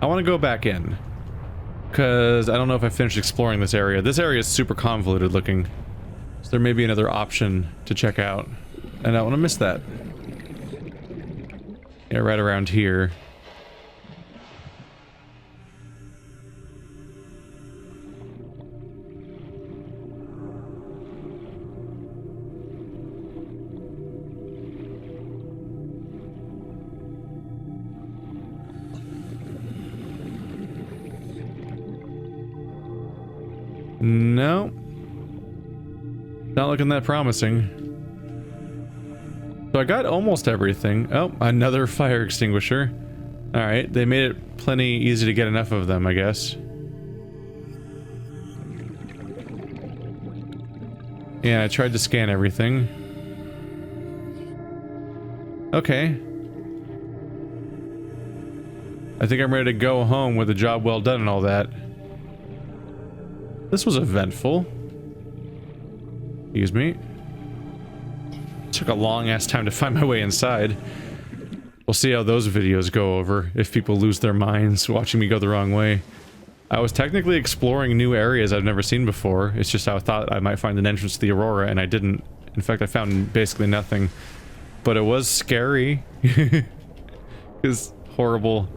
I want to go back in. Because I don't know if I finished exploring this area. This area is super convoluted looking. So there may be another option to check out. And I don't want to miss that. Yeah, right around here. No. Not looking that promising. So I got almost everything. Oh, another fire extinguisher. Alright, they made it plenty easy to get enough of them, I guess. Yeah, I tried to scan everything. Okay. I think I'm ready to go home with a job well done and all that. This was eventful. Excuse me. Took a long ass time to find my way inside. We'll see how those videos go over, if people lose their minds watching me go the wrong way. I was technically exploring new areas I've never seen before. It's just I thought I might find an entrance to the Aurora, and I didn't. In fact, I found basically nothing. But it was scary. Because horrible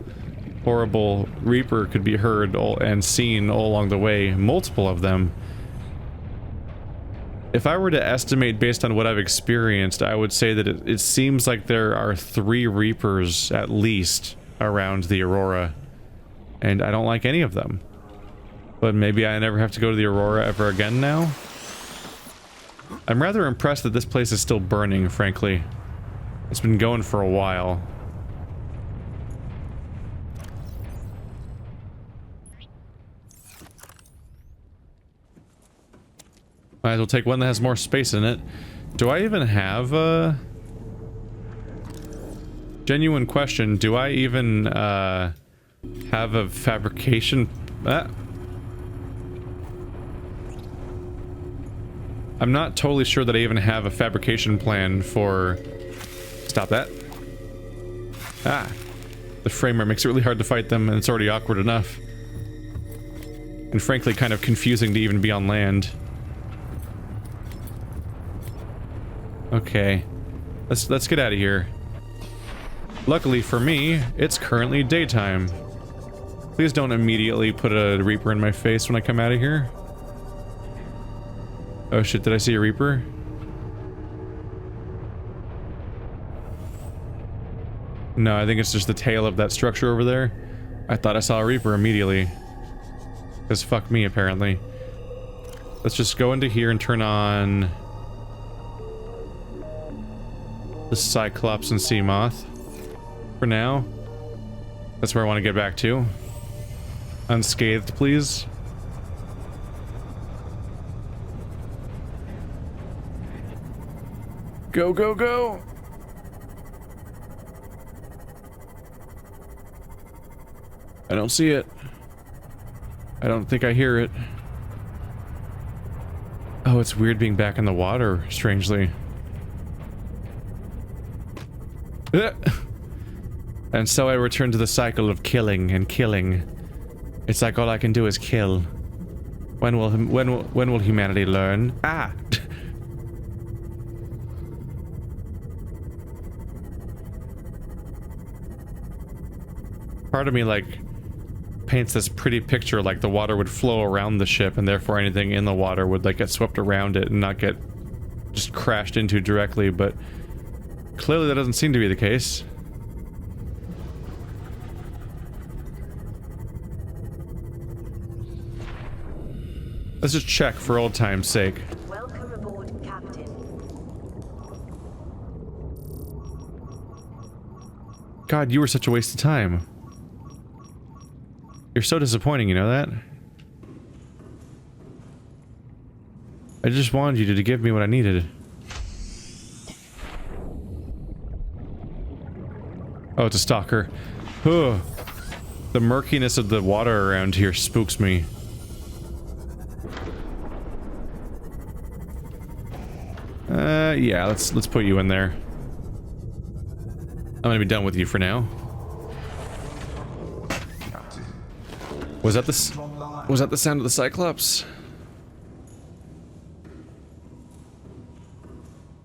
Reaper could be heard and seen all along the way. Multiple of them. If I were to estimate based on what I've experienced, I would say that it seems like there are 3 Reapers at least around the Aurora. And I don't like any of them. But maybe I never have to go to the Aurora ever again now? I'm rather impressed that this place is still burning, frankly. It's been going for a while. Might as well take one that has more space in it. Do I even have a... Genuine question, do I even have a fabrication... I'm not totally sure that I even have a fabrication plan for... Stop that. Ah. The framer makes it really hard to fight them, and it's already awkward enough. And frankly, kind of confusing to even be on land. Okay. Let's get out of here. Luckily for me, it's currently daytime. Please don't immediately put a Reaper in my face when I come out of here. Oh shit, did I see a Reaper? No, I think it's just the tail of that structure over there. I thought I saw a Reaper immediately. Because fuck me, apparently. Let's just go into here and turn on... the Cyclops and Seamoth. For now. That's where I want to get back to. Unscathed, please. Go, go, go! I don't see it. I don't think I hear it. Oh, it's weird being back in the water, strangely. And so I return to the cycle of killing and killing. It's like all I can do is kill. When will humanity learn? Ah! Part of me, like, paints this pretty picture like the water would flow around the ship and therefore anything in the water would, like, get swept around it and not get just crashed into directly, but clearly that doesn't seem to be the case. Let's just check for old time's sake. Welcome aboard, Captain. God, you were such a waste of time. You're so disappointing, you know that? I just wanted you to give me what I needed. Oh, it's a stalker. Ugh. The murkiness of the water around here spooks me. Yeah, let's put you in there. I'm gonna be done with you for now. Was that the sound of the Cyclops?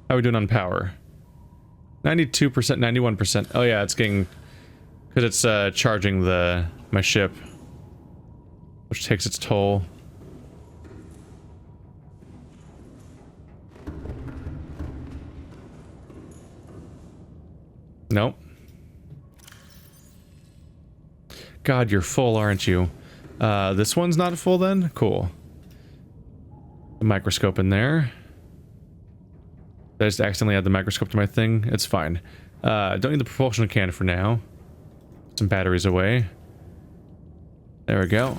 How are we doing on power? 92%, 91%. Oh yeah, it's getting... because it's charging my ship. Which takes its toll. Nope. God, you're full, aren't you? This one's not full then? Cool. The microscope in there. Did I just accidentally add the microscope to my thing? It's fine. Don't need the propulsion can for now. Some batteries away. There we go.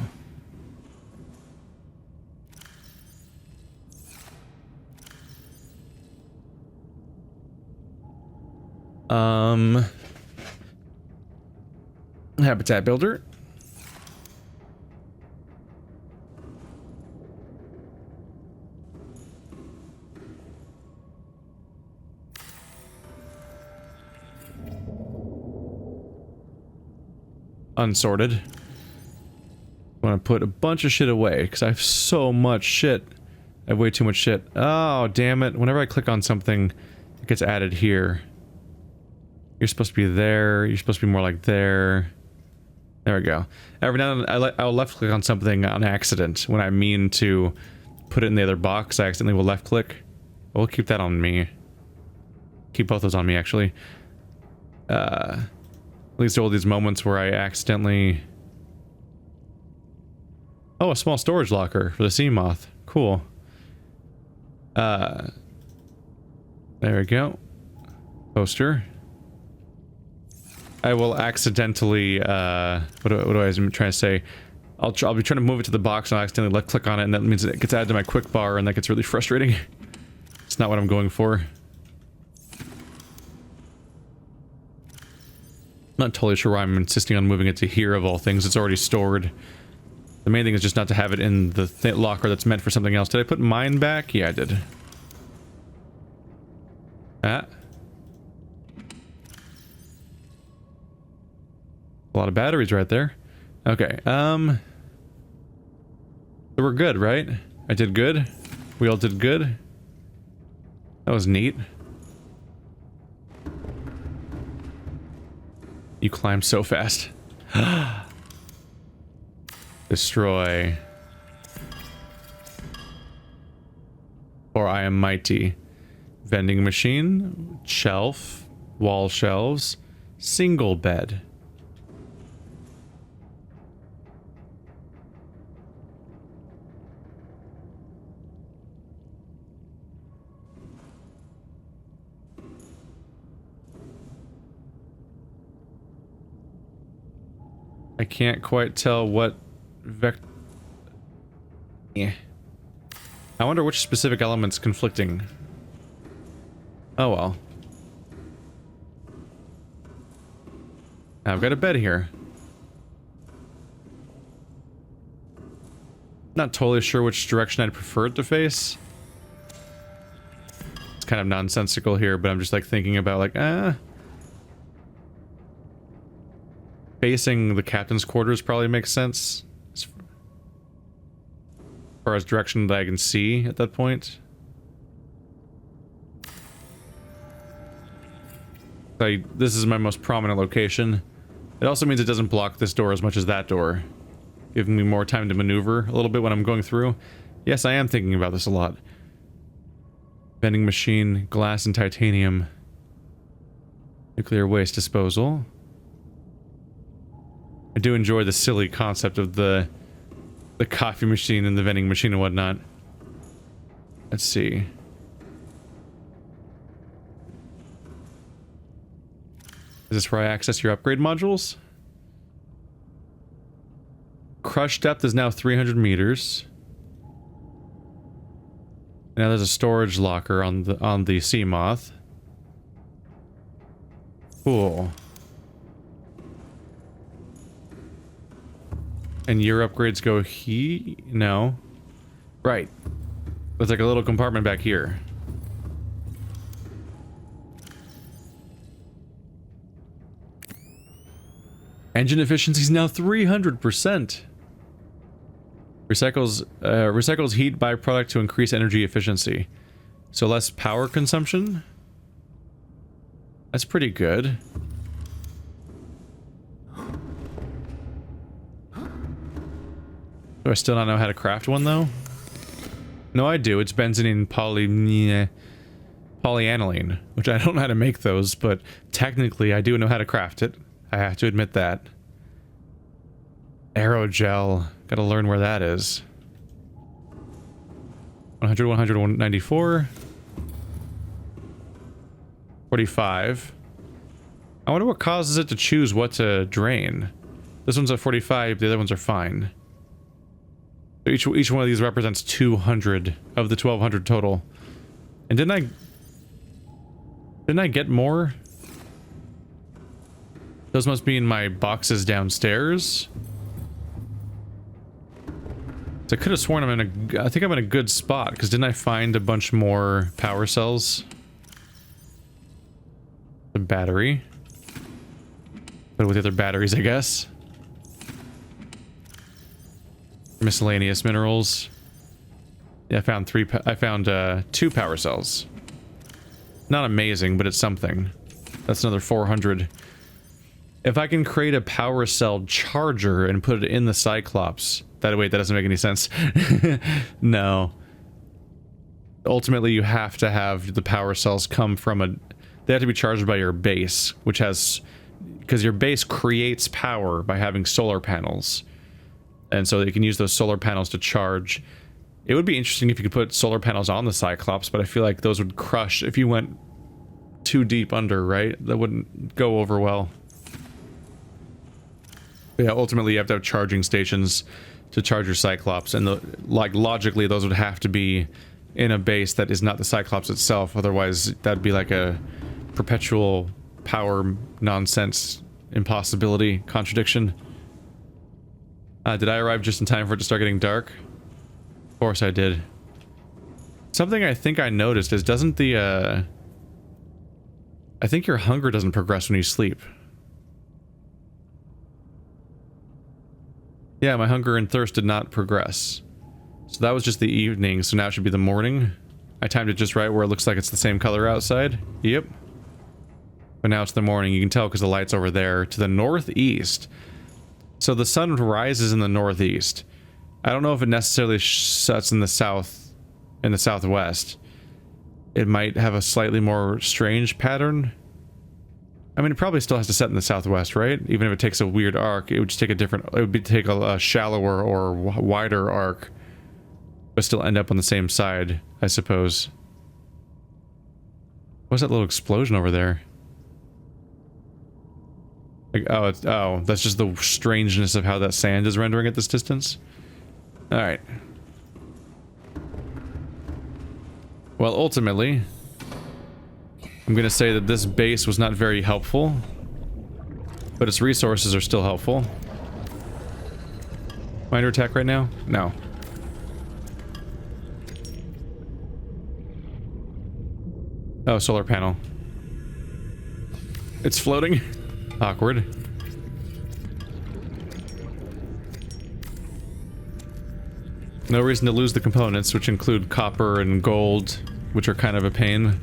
Habitat builder. Unsorted. I want to put a bunch of shit away because I have so much shit. I have way too much shit. Oh, damn it. Whenever I click on something, it gets added here. You're supposed to be there. You're supposed to be more like there. There we go. Every now and then I'll left click on something on accident when I mean to put it in the other box. I accidentally will left click. We'll keep that on me. Keep both those on me, actually. At least all these moments where I accidentally... Oh, a small storage locker for the Seamoth. Cool. There we go. Poster. I will accidentally, what do I was trying to say? I'll be trying to move it to the box and I'll accidentally left click on it, and that means it gets added to my quick bar, and that gets really frustrating. It's not what I'm going for. I'm not totally sure why I'm insisting on moving it to here of all things. It's already stored. The main thing is just not to have it in the locker that's meant for something else. Did I put mine back? Yeah, I did. Ah. A lot of batteries right there. Okay, so we're good, right? I did good. We all did good. That was neat. You climbed so fast. Destroy. Or I am mighty. Vending machine. Shelf. Wall shelves. Single bed. I can't quite tell what Yeah. I wonder which specific element's conflicting. Oh well. I've got a bed here. Not totally sure which direction I'd prefer it to face. It's kind of nonsensical here, but I'm just like thinking about like, facing the captain's quarters probably makes sense. As far as direction that I can see at that point. This is my most prominent location. It also means it doesn't block this door as much as that door, giving me more time to maneuver a little bit when I'm going through. Yes, I am thinking about this a lot. Vending machine, glass and titanium. Nuclear waste disposal. I do enjoy the silly concept of the coffee machine and the vending machine and whatnot. Let's see. Is this where I access your upgrade modules? Crush depth is now 300 meters. Now there's a storage locker on the Seamoth. Cool. And your upgrades go no. Right. There's like a little compartment back here. Engine efficiency is now 300%. Recycles heat byproduct to increase energy efficiency. So less power consumption? That's pretty good. Do I still not know how to craft one, though? No, I do. It's benzene polyaniline, which I don't know how to make those, but technically I do know how to craft it. I have to admit that. Aerogel. Gotta learn where that is. 100, 100, 194. 45. I wonder what causes it to choose what to drain. This one's at 45, the other ones are fine. Each one of these represents 200 of the 1200 total. And didn't I get more? Those must be in my boxes downstairs. So I could have sworn I think I'm in a good spot, because didn't I find a bunch more power cells? The battery. But with the other batteries, I guess. Miscellaneous minerals. Yeah, I found 2 power cells. Not amazing, but it's something. That's another 400. If I can create a power cell charger and put it in the Cyclops... That doesn't make any sense. No. Ultimately, you have to have the power cells come from they have to be charged by your base, which has... Because your base creates power by having solar panels. And so you can use those solar panels to charge. It would be interesting if you could put solar panels on the Cyclops, but I feel like those would crush if you went too deep under, right? That wouldn't go over well. But yeah, ultimately you have to have charging stations to charge your Cyclops, and logically those would have to be in a base that is not the Cyclops itself, otherwise that'd be like a perpetual power nonsense impossibility contradiction. Did I arrive just in time for it to start getting dark? Of course I did. Something I think I noticed is doesn't the I think your hunger doesn't progress when you sleep. Yeah, my hunger and thirst did not progress. So that was just the evening, so now it should be the morning. I timed it just right where it looks like it's the same color outside. Yep. But now it's the morning. You can tell because the light's over there to the northeast. So the sun rises in the northeast. I don't know if it necessarily sets in the south, in the southwest. It might have a slightly more strange pattern. I mean, it probably still has to set in the southwest, right? Even if it takes a weird arc, it would just take a different... It would take a shallower or wider arc, but still end up on the same side, I suppose. What's that little explosion over there? Like, oh, that's just the strangeness of how that sand is rendering at this distance. Alright. Well, ultimately... I'm gonna say that this base was not very helpful, but its resources are still helpful. Am I under attack right now? No. Oh, solar panel. It's floating. Awkward. No reason to lose the components, which include copper and gold, which are kind of a pain.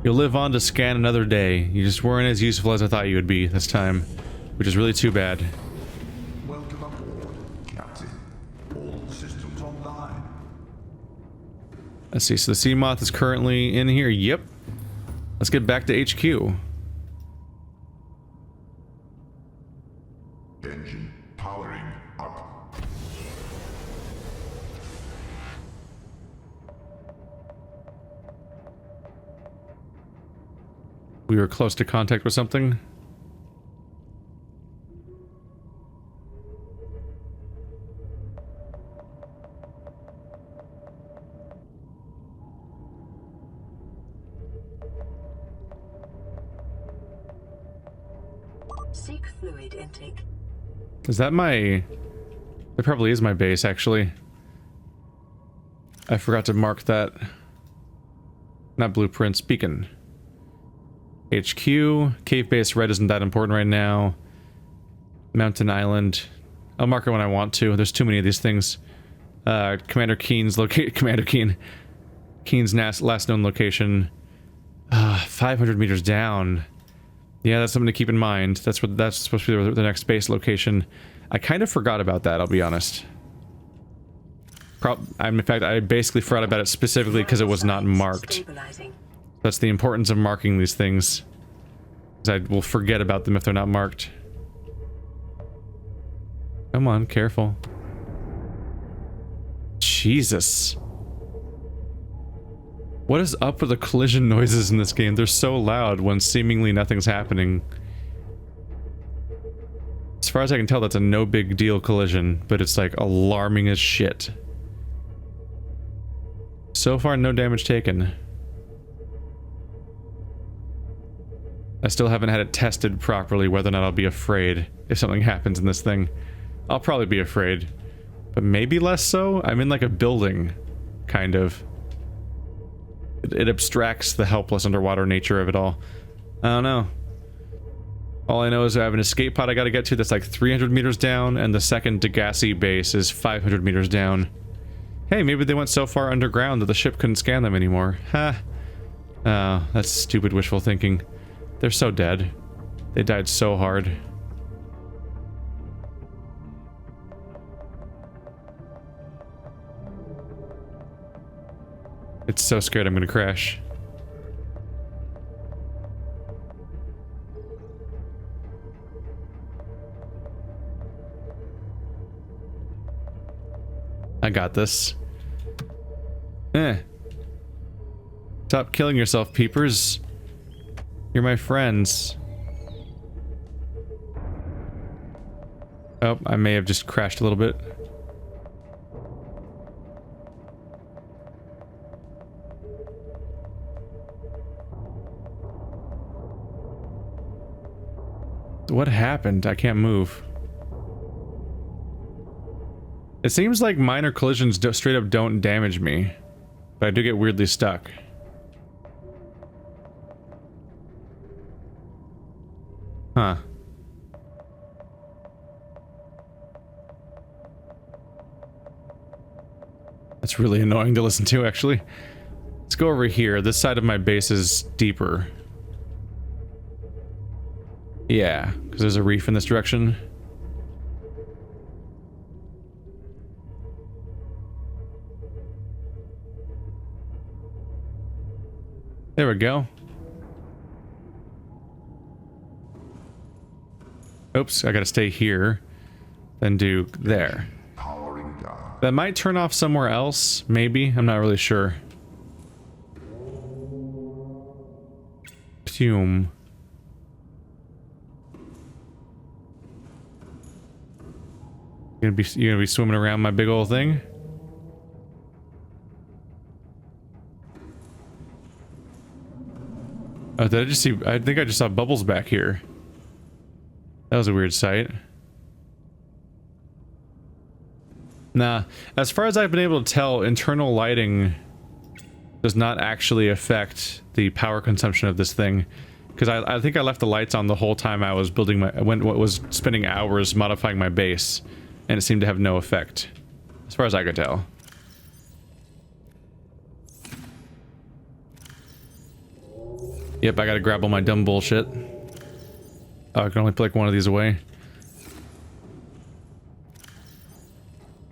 You'll live on to scan another day. You just weren't as useful as I thought you would be this time, which is really too bad. Welcome aboard, Captain. All systems online. Let's see, so the Seamoth is currently in here. Yep. Let's get back to HQ. Engine powering up. We were close to contact with something. Seek fluid intake. Is that my... It probably is my base, actually. I forgot to mark that. Not blueprints, beacon. HQ. Cave base red isn't that important right now. Mountain Island. I'll mark it when I want to. There's too many of these things. Commander Keen's Keen's last known location. 500 meters down. Yeah, that's something to keep in mind. That's supposed to be the next base location. I kind of forgot about that, I'll be honest. In fact, I basically forgot about it specifically because it was not marked. That's the importance of marking these things. I will forget about them if they're not marked. Come on, careful. Jesus. What is up with the collision noises in this game? They're so loud when seemingly nothing's happening. As far as I can tell, that's a no big deal collision, but it's like alarming as shit. So far, no damage taken. I still haven't had it tested properly whether or not I'll be afraid if something happens in this thing. I'll probably be afraid, but maybe less so? I'm in like a building, kind of. It abstracts the helpless underwater nature of it all. I don't know. All I know is I have an escape pod I gotta get to that's like 300 meters down, and the second Degassi base is 500 meters down. Hey, maybe they went so far underground that the ship couldn't scan them anymore. Ha! Oh, that's stupid wishful thinking. They're so dead. They died so hard. It's so scared I'm gonna crash. I got this. Stop killing yourself, peepers. You're my friends. Oh, I may have just crashed a little bit. What happened? I can't move. It seems like minor collisions straight up don't damage me, but I do get weirdly stuck. Huh. That's really annoying to listen to, actually. Let's go over here. This side of my base is deeper. Yeah, because there's a reef in this direction. There we go. Oops, I gotta stay here. Then do there. Powering down. That might turn off somewhere else, maybe. I'm not really sure. Fume. You gonna be swimming around my big old thing? Oh, did I just see? I think I just saw bubbles back here. That was a weird sight. Nah, as far as I've been able to tell, internal lighting does not actually affect the power consumption of this thing. Because I think I left the lights on the whole time I was building my... was spending hours modifying my base. And it seemed to have no effect. As far as I could tell. Yep, I gotta grab all my dumb bullshit. Oh, I can only click one of these away.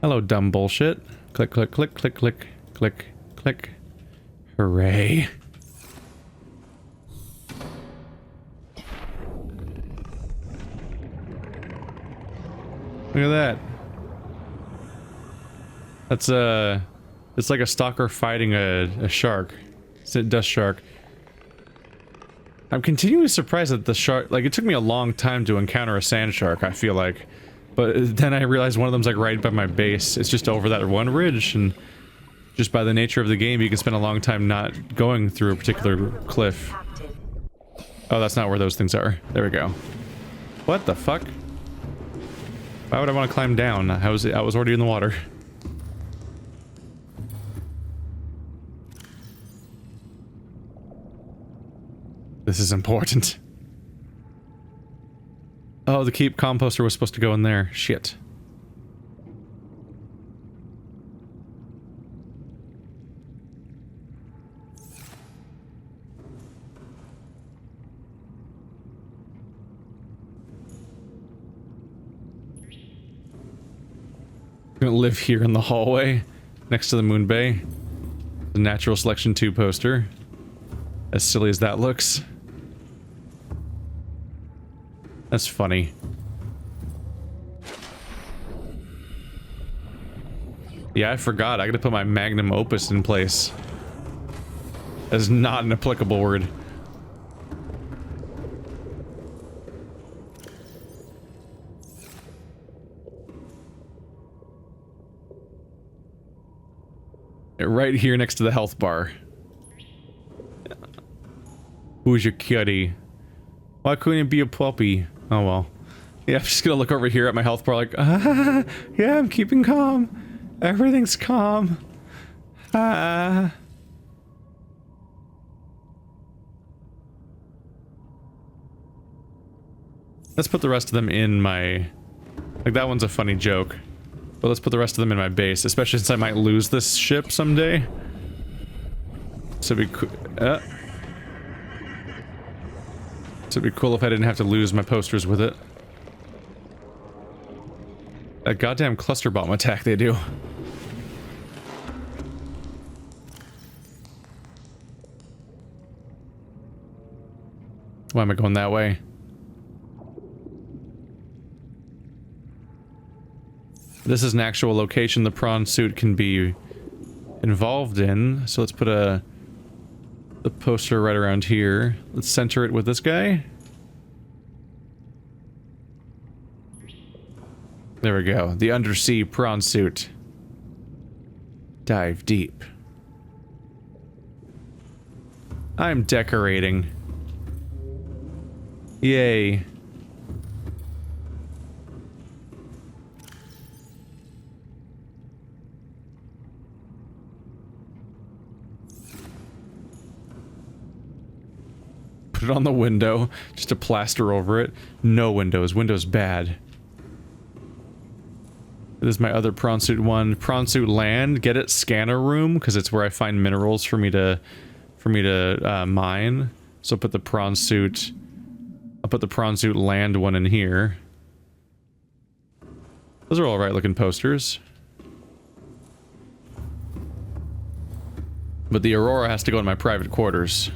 Hello, dumb bullshit. Click, click, click, click, click, click, click. Hooray. Look at that. That's it's like a stalker fighting a shark. It's a dust shark. I'm continually surprised that the shark, like, it took me a long time to encounter a sand shark, I feel like. But then I realized one of them's like right by my base. It's just over that one ridge, and just by the nature of the game, you can spend a long time not going through a particular cliff. Oh, that's not where those things are. There we go. What the fuck? Why would I want to climb down? I was already in the water. This is important. Oh, the keep composter was supposed to go in there. Shit. I'm gonna live here in the hallway next to the moon bay. The Natural Selection 2 poster. As silly as that looks. That's funny. Yeah, I forgot. I gotta put my magnum opus in place. That's not an applicable word. Right here next to the health bar. Who's your kitty? Why couldn't it be a puppy? Oh well. Yeah, I'm just gonna look over here at my health bar like, ah, yeah, I'm keeping calm. Everything's calm. Ah. Let's put the rest of them in my... Like, that one's a funny joke. But let's put the rest of them in my base, especially since I might lose this ship someday. So it'd be cool. So it'd be cool if I didn't have to lose my posters with it. That goddamn cluster bomb attack they do. Why am I going that way? This is an actual location the prawn suit can be involved in. So let's put the poster right around here. Let's center it with this guy. There we go. The undersea prawn suit. Dive deep. I'm decorating. Yay. Put it on the window, just to plaster over it. No windows. Windows bad. This is my other prawn suit one. Prawn suit land. Get it scanner room, because it's where I find minerals for me to mine. So I'll put the prawn suit land one in here. Those are all right looking posters. But the Aurora has to go in my private quarters.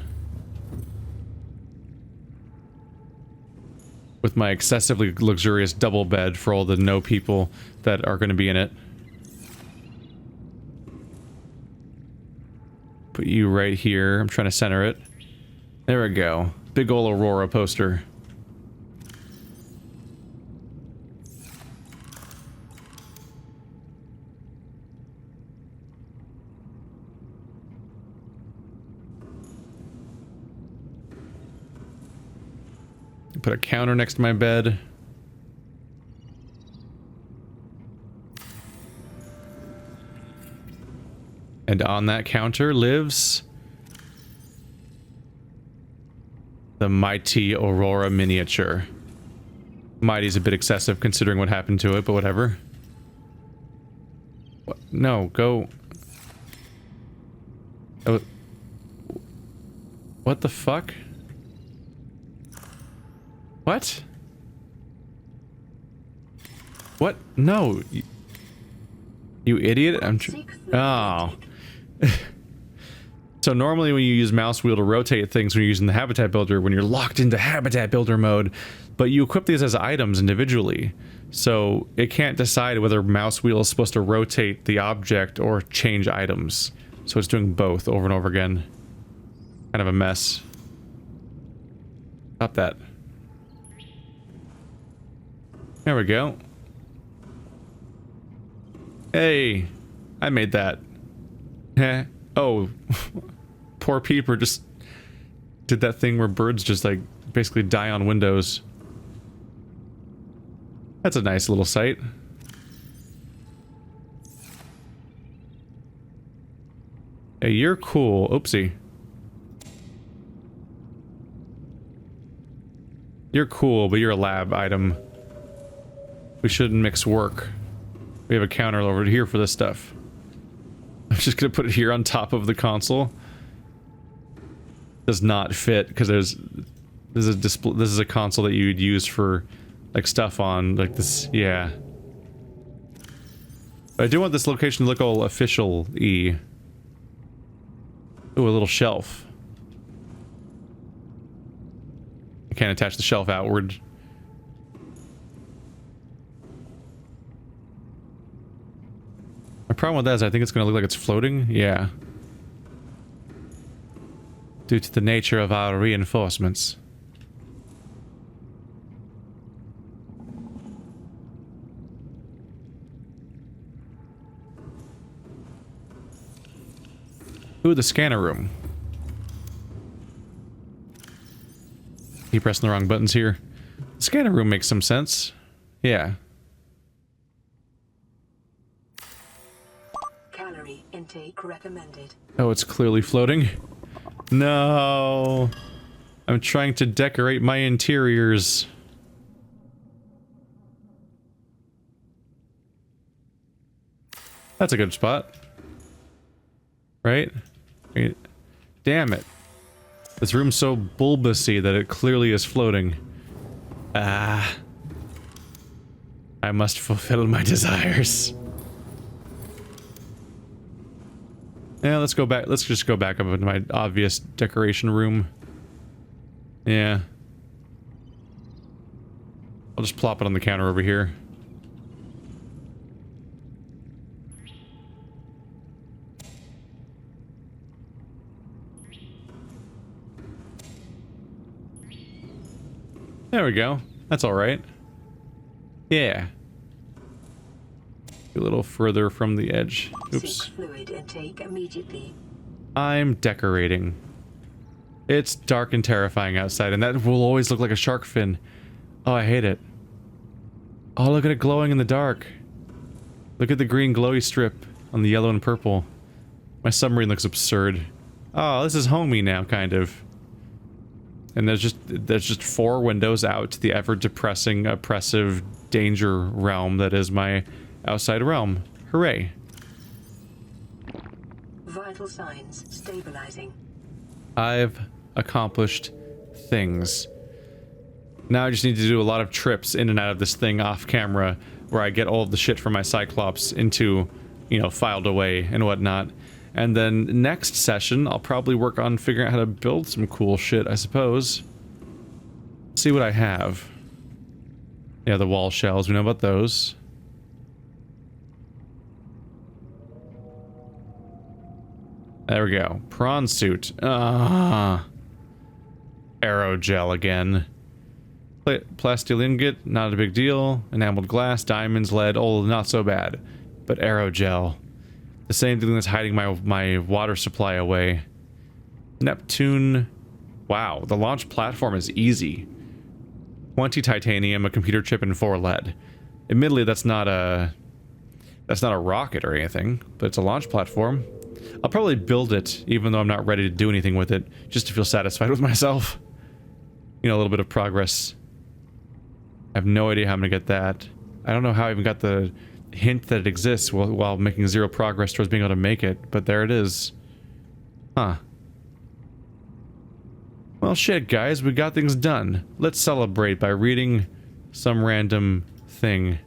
With my excessively luxurious double bed for all the no people that are going to be in it. Put you right here. I'm trying to center it. There we go. Big ol' Aurora poster. Put a counter next to my bed. And on that counter lives the mighty Aurora miniature. Mighty's a bit excessive considering what happened to it, but whatever. What? No, go. Oh. What the fuck? What? What? No. You idiot. I'm oh. So normally when you use mouse wheel to rotate things when you're using the habitat builder, when you're locked into habitat builder mode, but you equip these as items individually. So it can't decide whether mouse wheel is supposed to rotate the object or change items. So it's doing both over and over again. Kind of a mess. Stop that. There we go. Hey, I made that. Heh. Oh, poor Peeper just did that thing where birds just like basically die on windows. That's a nice little sight. Hey, you're cool. Oopsie. You're cool, but you're a lab item. We shouldn't mix work. We have a counter over here for this stuff. I'm just gonna put it here on top of the console. Does not fit because this is a console that you'd use for like stuff on like this. Yeah. But I do want this location to look all official-y. Ooh, a little shelf. I can't attach the shelf outward. My problem with that is I think it's going to look like it's floating. Yeah. Due to the nature of our reinforcements. Ooh, the scanner room. Keep pressing the wrong buttons here. The scanner room makes some sense. Yeah. Calorie intake recommended. Oh, it's clearly floating. No. I'm trying to decorate my interiors. That's a good spot. Right? Damn it. This room's so bulbousy that it clearly is floating. Ah. I must fulfill my desires. Yeah, let's go back. Let's just go back up into my obvious decoration room. Yeah. I'll just plop it on the counter over here. There we go. That's all right. Yeah. A little further from the edge. Oops. Fluid intake immediately. I'm decorating. It's dark and terrifying outside, and that will always look like a shark fin. Oh, I hate it. Oh, look at it glowing in the dark. Look at the green glowy strip on the yellow and purple. My submarine looks absurd. Oh, this is homey now, kind of. And there's just 4 windows out to the ever-depressing, oppressive danger realm that is my outside realm. Hooray. Vital signs stabilizing. I've accomplished things. Now I just need to do a lot of trips in and out of this thing off camera where I get all of the shit from my Cyclops into, you know, filed away and whatnot. And then next session, I'll probably work on figuring out how to build some cool shit, I suppose. See what I have. Yeah, the wall shells, we know about those. There we go. Prawn suit. Aerogel again. Plasteel ingot, not a big deal. Enameled glass, diamonds, lead, oh, not so bad. But aerogel. The same thing that's hiding my water supply away. Neptune. Wow, the launch platform is easy. 20 titanium, a computer chip, and 4 lead. Admittedly, that's not a rocket or anything, but it's a launch platform. I'll probably build it, even though I'm not ready to do anything with it, just to feel satisfied with myself. You know, a little bit of progress. I have no idea how I'm gonna get that. I don't know how I even got the hint that it exists while making 0 progress towards being able to make it, but there it is. Huh. Well, shit, guys, we got things done. Let's celebrate by reading some random thing.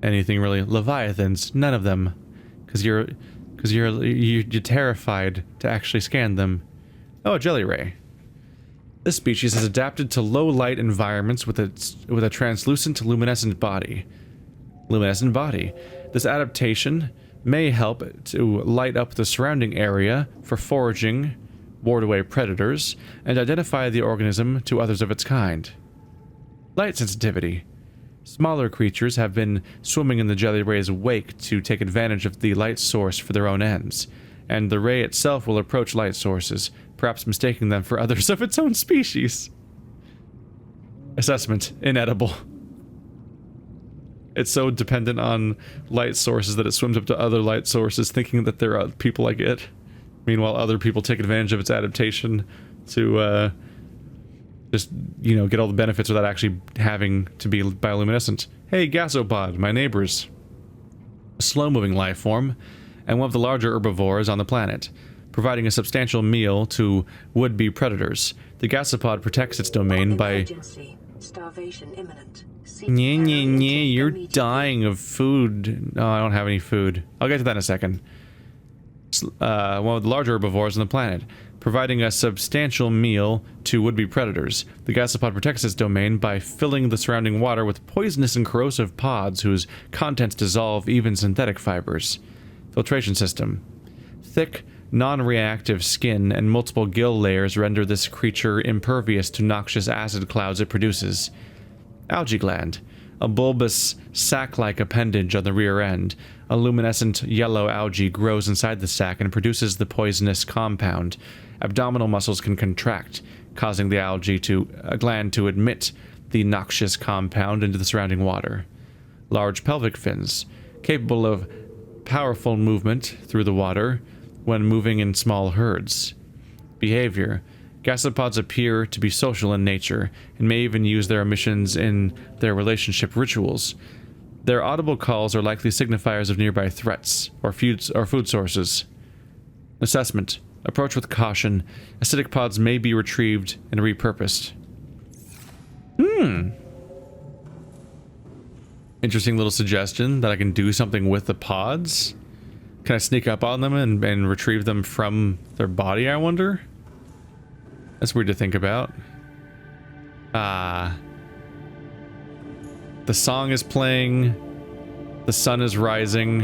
Anything really. Leviathans, none of them. Because you're terrified to actually scan them. Oh, a jelly ray. This species has adapted to low light environments with a translucent luminescent body. This adaptation may help to light up the surrounding area for foraging, ward away predators, and identify the organism to others of its kind. Light sensitivity. Smaller creatures have been swimming in the jelly ray's wake to take advantage of the light source for their own ends, and the ray itself will approach light sources, perhaps mistaking them for others of its own species. Assessment: inedible. It's so dependent on light sources that it swims up to other light sources thinking that there are people like it. Meanwhile, other people take advantage of its adaptation to, just, you know, get all the benefits without actually having to be bioluminescent. Hey, gasopod, my neighbors. A slow-moving life form, and one of the larger herbivores on the planet, providing a substantial meal to would-be predators. The gasopod protects its domain by... Emergency. Starvation imminent. Seek Nye, peril nye, nye, intake you're immediately. dying of food. No, I don't have any food. I'll get to that in a second. One of the larger herbivores on the planet, providing a substantial meal to would-be predators. The gasopod protects its domain by filling the surrounding water with poisonous and corrosive pods whose contents dissolve even synthetic fibers. Filtration system. Thick, non-reactive skin and multiple gill layers render this creature impervious to noxious acid clouds it produces. Algae gland. A bulbous, sac-like appendage on the rear end. A luminescent yellow algae grows inside the sac and produces the poisonous compound. Abdominal muscles can contract, causing the algae gland to admit the noxious compound into the surrounding water. Large pelvic fins, capable of powerful movement through the water when moving in small herds. Behavior. Gasopods appear to be social in nature, and may even use their emissions in their relationship rituals. Their audible calls are likely signifiers of nearby threats, or food sources. Assessment. Approach with caution. Acidic pods may be retrieved and repurposed. Interesting little suggestion that I can do something with the pods. Can I sneak up on them and retrieve them from their body, I wonder? That's weird to think about. The song is playing. The sun is rising.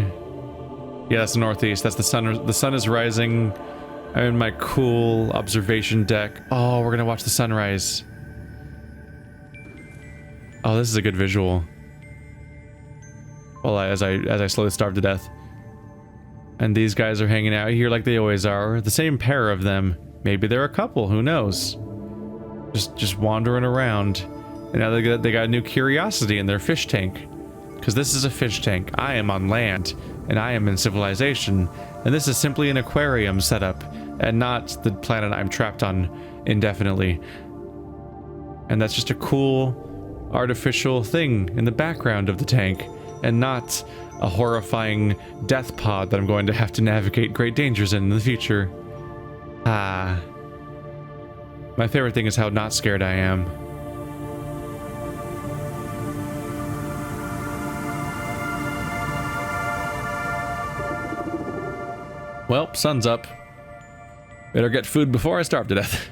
Yeah, that's the northeast. That's the sun. The sun is rising. I'm in my cool observation deck. Oh, we're gonna watch the sunrise. Oh, this is a good visual. Well, as I slowly starve to death. And these guys are hanging out here like they always are. The same pair of them. Maybe they're a couple, who knows? Just wandering around. And now they got a new curiosity in their fish tank. Because this is a fish tank. I am on land, and I am in civilization. And this is simply an aquarium setup, and not the planet I'm trapped on indefinitely. And that's just a cool, artificial thing in the background of the tank, and not a horrifying death pod that I'm going to have to navigate great dangers in the future. My favorite thing is how not scared I am. Well, sun's up. Better get food before I starve to death.